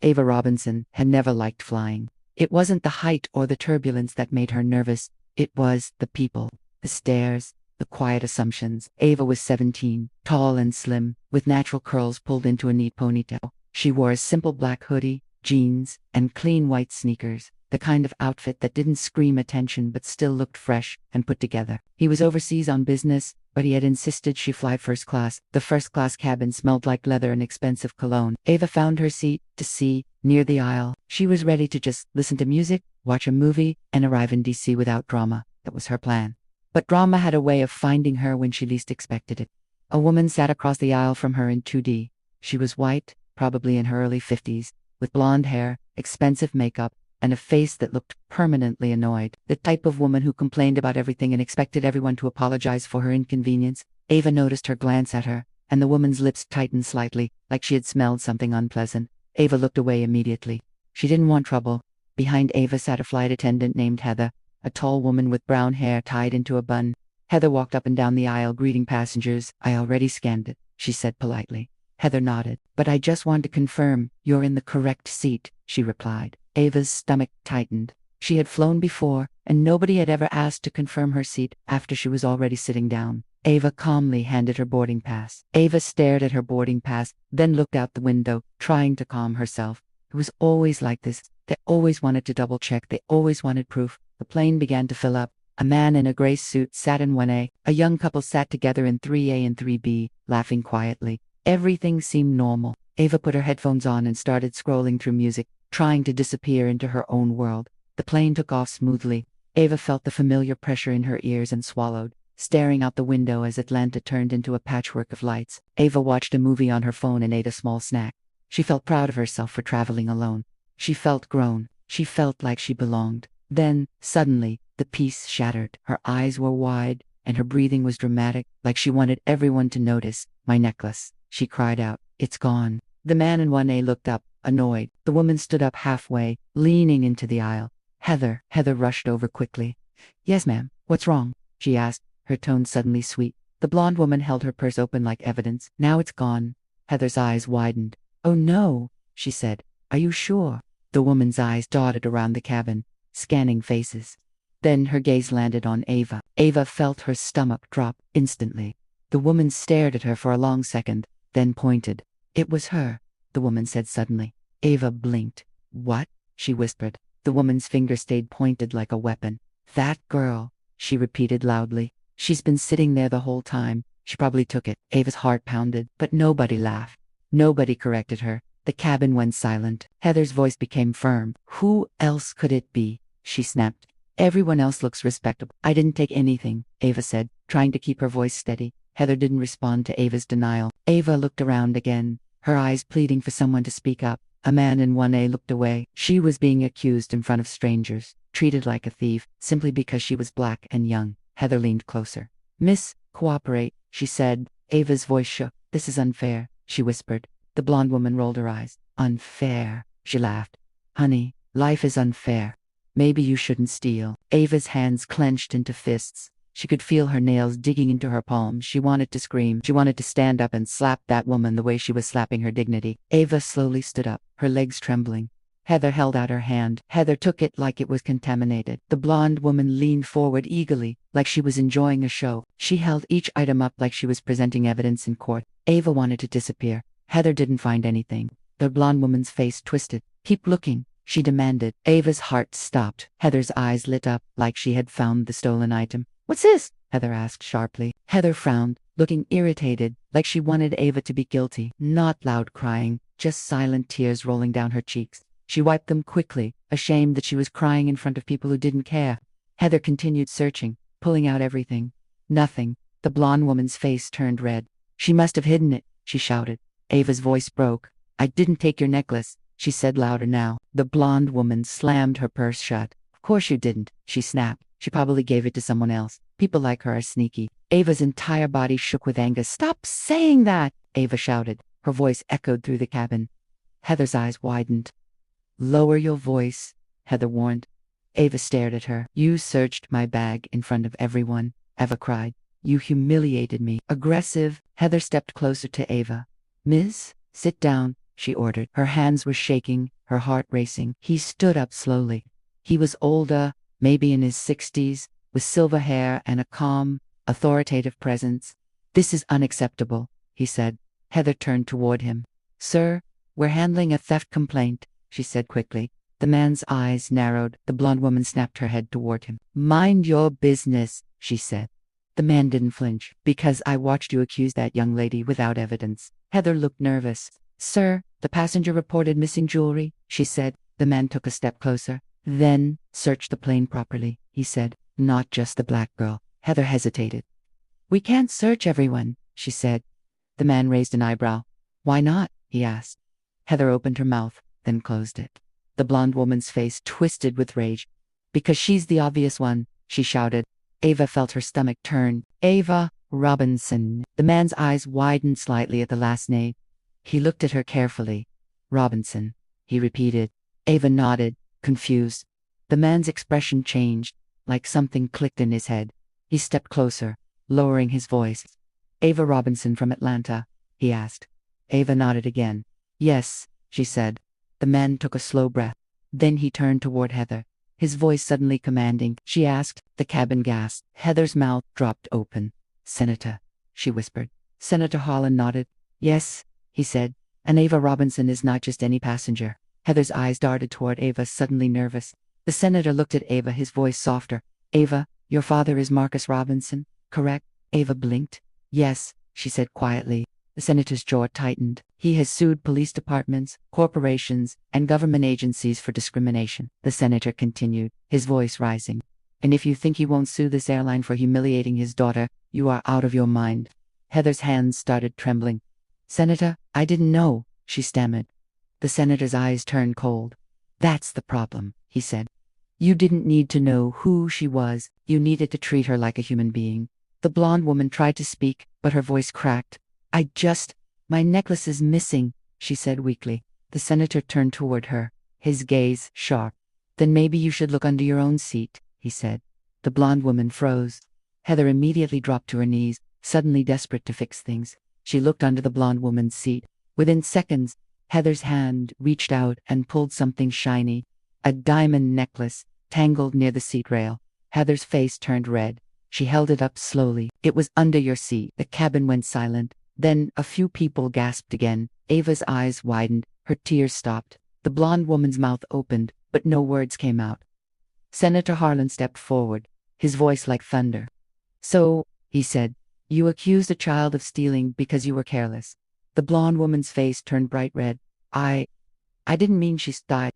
Ava Robinson had never liked flying. It wasn't the height or the turbulence that made her nervous. It was the people, the stares, the quiet assumptions. Ava was 17, tall and slim, with natural curls pulled into a neat ponytail. She wore a simple black hoodie, jeans, and clean white sneakers, the kind of outfit that didn't scream attention but still looked fresh and put together. He was overseas on business, but he had insisted she fly first class. The first-class cabin smelled like leather and expensive cologne. Ava found her seat to see, near the aisle. She was ready to just listen to music, watch a movie, and arrive in DC without drama. That was her plan. But drama had a way of finding her when she least expected it. A woman sat across the aisle from her in 2D. She was white, probably in her early 50s, with blonde hair, expensive makeup, and a face that looked permanently annoyed. The type of woman who complained about everything and expected everyone to apologize for her inconvenience. Ava noticed her glance at her, and the woman's lips tightened slightly, like she had smelled something unpleasant. Ava looked away immediately. She didn't want trouble. Behind Ava sat a flight attendant named Heather, a tall woman with brown hair tied into a bun. Heather walked up and down the aisle greeting passengers. "I already scanned it," she said politely. Heather nodded. "But I just want to confirm you're in the correct seat," she replied. Ava's stomach tightened. She had flown before, and nobody had ever asked to confirm her seat after she was already sitting down. Ava calmly handed her boarding pass. Ava stared at her boarding pass, then looked out the window, trying to calm herself. It was always like this. They always wanted to double-check. They always wanted proof. The plane began to fill up. A man in a gray suit sat in 1A. A young couple sat together in 3A and 3B, laughing quietly. Everything seemed normal. Ava put her headphones on and started scrolling through music, trying to disappear into her own world. The plane took off smoothly. Ava felt the familiar pressure in her ears and swallowed, staring out the window as Atlanta turned into a patchwork of lights. Ava watched a movie on her phone and ate a small snack. She felt proud of herself for traveling alone. She felt grown. She felt like she belonged. Then, suddenly, the peace shattered. Her eyes were wide, and her breathing was dramatic, like she wanted everyone to notice. "My necklace," she cried out. "It's gone." The man in 1A looked up, annoyed. The woman stood up halfway, leaning into the aisle. "Heather." Heather rushed over quickly. "Yes, ma'am. What's wrong?" she asked, her tone suddenly sweet. The blonde woman held her purse open like evidence. "Now it's gone." Heather's eyes widened. "Oh no," she said. "Are you sure?" The woman's eyes dotted around the cabin, scanning faces. Then her gaze landed on Ava. Ava felt her stomach drop instantly. The woman stared at her for a long second, then pointed. "It was her," the woman said suddenly. Ava blinked. "What?" she whispered. The woman's finger stayed pointed like a weapon. "That girl," she repeated loudly. "She's been sitting there the whole time. She probably took it." Ava's heart pounded, but nobody laughed. Nobody corrected her. The cabin went silent. Heather's voice became firm. "Who else could it be?" she snapped. "Everyone else looks respectable." "I didn't take anything," Ava said, trying to keep her voice steady. Heather didn't respond to Ava's denial. Ava looked around again, her eyes pleading for someone to speak up. A man in 1A looked away. She was being accused in front of strangers, treated like a thief, simply because she was black and young. Heather leaned closer. "Miss, cooperate," she said. Ava's voice shook. "This is unfair," she whispered. The blonde woman rolled her eyes. "Unfair," she laughed. "Honey, life is unfair. Maybe you shouldn't steal." Ava's hands clenched into fists. She could feel her nails digging into her palms. She wanted to scream. She wanted to stand up and slap that woman the way she was slapping her dignity. Ava slowly stood up, her legs trembling. Heather held out her hand. Heather took it like it was contaminated. The blonde woman leaned forward eagerly, like she was enjoying a show. She held each item up like she was presenting evidence in court. Ava wanted to disappear. Heather didn't find anything. The blonde woman's face twisted. "Keep looking," she demanded. Ava's heart stopped. Heather's eyes lit up like she had found the stolen item. "What's this?" Heather asked sharply. Heather frowned, looking irritated, like she wanted Ava to be guilty. Not loud crying, just silent tears rolling down her cheeks. She wiped them quickly, ashamed that she was crying in front of people who didn't care. Heather continued searching, pulling out everything. Nothing. The blonde woman's face turned red. "She must have hidden it," she shouted. Ava's voice broke. "I didn't take your necklace," she said louder now. The blonde woman slammed her purse shut. "Of course you didn't," she snapped. "She probably gave it to someone else. People like her are sneaky." Ava's entire body shook with anger. "Stop saying that!" Ava shouted. Her voice echoed through the cabin. Heather's eyes widened. "Lower your voice," Heather warned. Ava stared at her. "You searched my bag in front of everyone," Ava cried. "You humiliated me." Aggressive, Heather stepped closer to Ava. "Miss, sit down. she ordered. Her hands were shaking, her heart racing. He stood up slowly. He was older, maybe in his 60s, with silver hair and a calm, authoritative presence. "This is unacceptable," he said. Heather turned toward him. "Sir, we're handling a theft complaint," she said quickly. The man's eyes narrowed. The blonde woman snapped her head toward him. "Mind your business," she said. The man didn't flinch. "Because I watched you accuse that young lady without evidence." Heather looked nervous. "Sir, the passenger reported missing jewelry," she said. The man took a step closer. "Then, search the plane properly," he said. "Not just the black girl." Heather hesitated. "We can't search everyone," she said. The man raised an eyebrow. "Why not?" he asked. Heather opened her mouth, then closed it. The blonde woman's face twisted with rage. "Because she's the obvious one," she shouted. Ava felt her stomach turn. "Ava Robinson." The man's eyes widened slightly at the last name. He looked at her carefully. "Robinson," he repeated. Ava nodded, confused. The man's expression changed, like something clicked in his head. He stepped closer, lowering his voice. "Ava Robinson from Atlanta?" he asked. Ava nodded again. "Yes," she said. The man took a slow breath. Then he turned toward Heather, his voice suddenly commanding. "She asked." The cabin gasped. Heather's mouth dropped open. "Senator," she whispered. Senator Harlan nodded. "Yes," he said. "And Ava Robinson is not just any passenger." Heather's eyes darted toward Ava, suddenly nervous. The senator looked at Ava, his voice softer. "Ava, your father is Marcus Robinson, correct?" Ava blinked. "Yes," she said quietly. The senator's jaw tightened. "He has sued police departments, corporations, and government agencies for discrimination," the senator continued, his voice rising. "And if you think he won't sue this airline for humiliating his daughter, you are out of your mind." Heather's hands started trembling. "Senator, I didn't know," she stammered. The senator's eyes turned cold. "That's the problem," he said. "You didn't need to know who she was. You needed to treat her like a human being." The blonde woman tried to speak, but her voice cracked. My necklace is missing," she said weakly. The senator turned toward her, his gaze sharp. "Then maybe you should look under your own seat," he said. The blonde woman froze. Heather immediately dropped to her knees, suddenly desperate to fix things. She looked under the blonde woman's seat. Within seconds, Heather's hand reached out and pulled something shiny. A diamond necklace, tangled near the seat rail. Heather's face turned red. She held it up slowly. "It was under your seat." The cabin went silent. Then a few people gasped again. Ava's eyes widened. Her tears stopped. The blonde woman's mouth opened, but no words came out. Senator Harlan stepped forward, his voice like thunder. "So," he said, "you accused a child of stealing because you were careless." The blonde woman's face turned bright red. I didn't mean she died."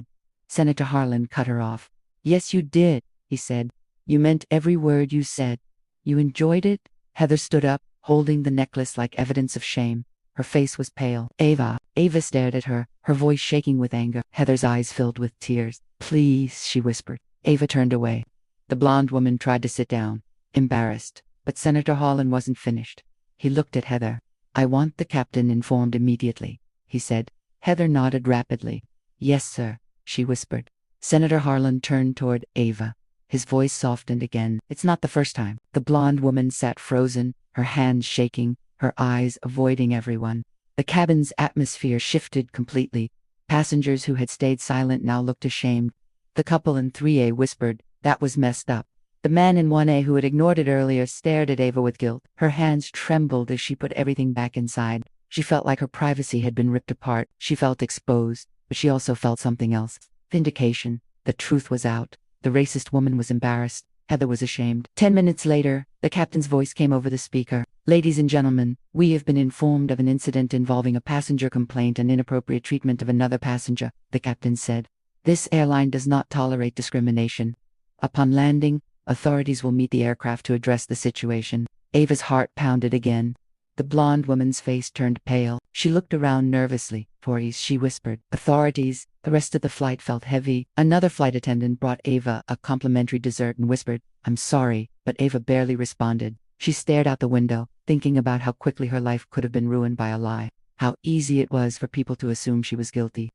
Senator Harlan cut her off. "Yes, you did," he said. "You meant every word you said. You enjoyed it?" Heather stood up, holding the necklace like evidence of shame. Her face was pale. Ava stared at her, her voice shaking with anger. Heather's eyes filled with tears. "Please," she whispered. Ava turned away. The blonde woman tried to sit down, embarrassed, but Senator Harlan wasn't finished. He looked at Heather. "I want the captain informed immediately," he said. Heather nodded rapidly. "Yes, sir," she whispered. Senator Harlan turned toward Ava. His voice softened again. "It's not the first time." The blonde woman sat frozen, her hands shaking, her eyes avoiding everyone. The cabin's atmosphere shifted completely. Passengers who had stayed silent now looked ashamed. The couple in 3A whispered, "That was messed up." The man in 1A who had ignored it earlier stared at Ava with guilt. Her hands trembled as she put everything back inside. She felt like her privacy had been ripped apart. She felt exposed, but she also felt something else. Vindication. The truth was out. The racist woman was embarrassed. Heather was ashamed. 10 minutes later, the captain's voice came over the speaker. "Ladies and gentlemen, we have been informed of an incident involving a passenger complaint and inappropriate treatment of another passenger," the captain said. "This airline does not tolerate discrimination. Upon landing, authorities will meet the aircraft to address the situation." Ava's heart pounded again. The blonde woman's face turned pale. She looked around nervously. "Authorities," she whispered. "Authorities." The rest of the flight felt heavy. Another flight attendant brought Ava a complimentary dessert and whispered, "I'm sorry," but Ava barely responded. She stared out the window, thinking about how quickly her life could have been ruined by a lie. How easy it was for people to assume she was guilty.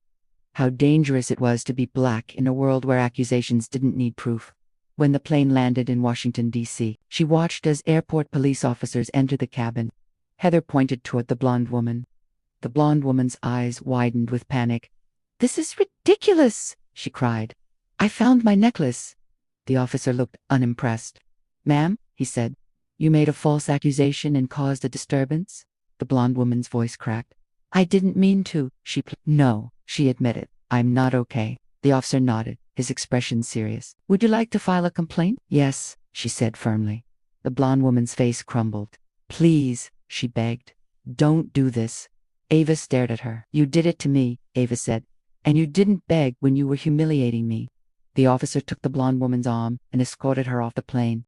How dangerous it was to be black in a world where accusations didn't need proof. When the plane landed in Washington, D.C., she watched as airport police officers entered the cabin. Heather pointed toward the blonde woman. The blonde woman's eyes widened with panic. "This is ridiculous," she cried. "I found my necklace." The officer looked unimpressed. "Ma'am," he said, "you made a false accusation and caused a disturbance?" The blonde woman's voice cracked. "I didn't mean to," No, she admitted. "I'm not okay." The officer nodded, his expression serious. "Would you like to file a complaint?" "Yes," she said firmly. The blonde woman's face crumbled. "Please," she begged. "Don't do this." Ava stared at her. "You did it to me," Ava said. "And you didn't beg when you were humiliating me." The officer took the blonde woman's arm and escorted her off the plane.